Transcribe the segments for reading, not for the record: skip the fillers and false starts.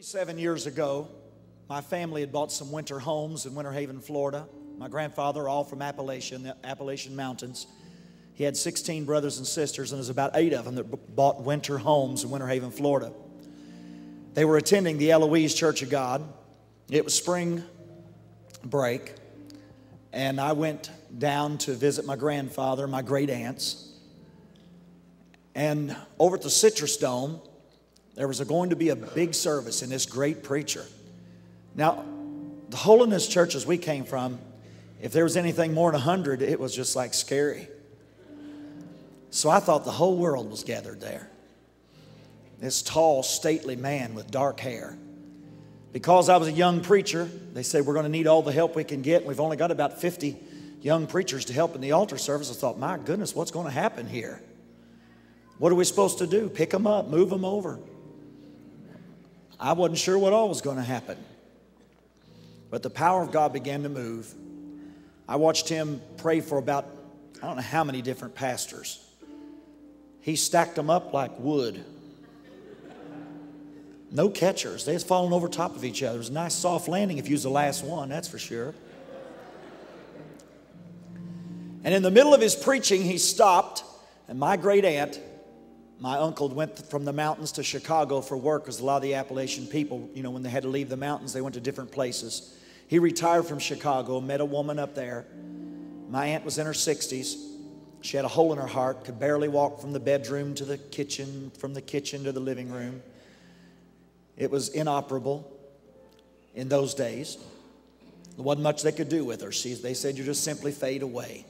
7 years ago, my family had bought some winter homes in Winter Haven, Florida. My grandfather, all from Appalachia, the Appalachian Mountains. He had 16 brothers and sisters, and there's about 8 of them that bought winter homes in Winter Haven, Florida. They were attending the Eloise Church of God. It was spring break, and I went down to visit my grandfather, my great aunts. And over at the Citrus Dome, there was going to be a big service in this great preacher. Now, the Holiness churches we came from, if there was anything more than 100, it was just like scary. So I thought the whole world was gathered there. This tall, stately man with dark hair. Because I was a young preacher, they said we're going to need all the help we can get. We've only got about 50 young preachers to help in the altar service. I thought, my goodness, what's going to happen here? What are we supposed to do? Pick them up, move them over. I wasn't sure what all was going to happen. But the power of God began to move. I watched him pray for about, I don't know how many different pastors. He stacked them up like wood. No catchers. They was falling over top of each other. It was a nice soft landing if you was the last one, that's for sure. And in the middle of his preaching, he stopped, and my great aunt, my uncle, went from the mountains to Chicago for work, because a lot of the Appalachian people, you know, when they had to leave the mountains, they went to different places. He retired from Chicago, met a woman up there. My aunt was in her 60s. She had a hole in her heart, could barely walk from the bedroom to the kitchen, from the kitchen to the living room. It was inoperable in those days. There wasn't much they could do with her. They said, you just simply fade away.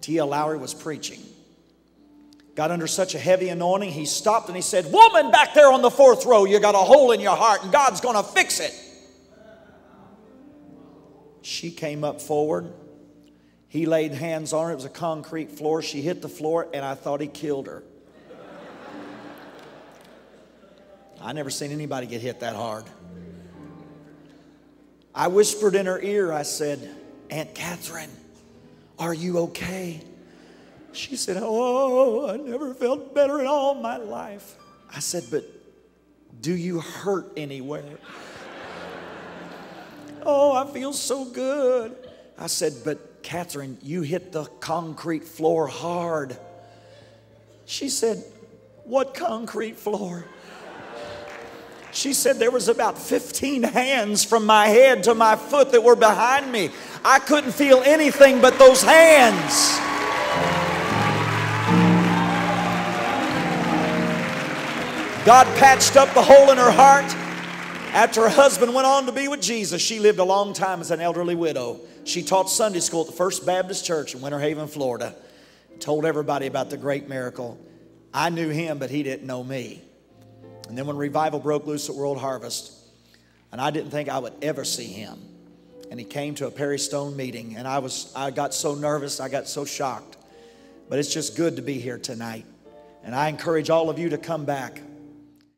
T.L. Lowery was preaching. Got under such a heavy anointing, he stopped and he said, woman back there on the 4th row, you got a hole in your heart and God's going to fix it. She came up forward. He laid hands on her. It was a concrete floor. She hit the floor, and I thought he killed her. I never seen anybody get hit that hard. I whispered in her ear, I said, Aunt Catherine, are you okay? She said, oh, I never felt better in all my life. I said, but do you hurt anywhere? Oh, I feel so good. I said, but Catherine, you hit the concrete floor hard. She said, what concrete floor? She said there was about 15 hands from my head to my foot that were behind me. I couldn't feel anything but those hands. God patched up the hole in her heart. After her husband went on to be with Jesus, she lived a long time as an elderly widow. She taught Sunday school at the First Baptist Church in Winter Haven, Florida. Told everybody about the great miracle. I knew him, but he didn't know me. And then when revival broke loose at World Harvest, and I didn't think I would ever see him. And he came to a Perry Stone meeting, and I got so nervous, I got so shocked. But it's just good to be here tonight. And I encourage all of you to come back.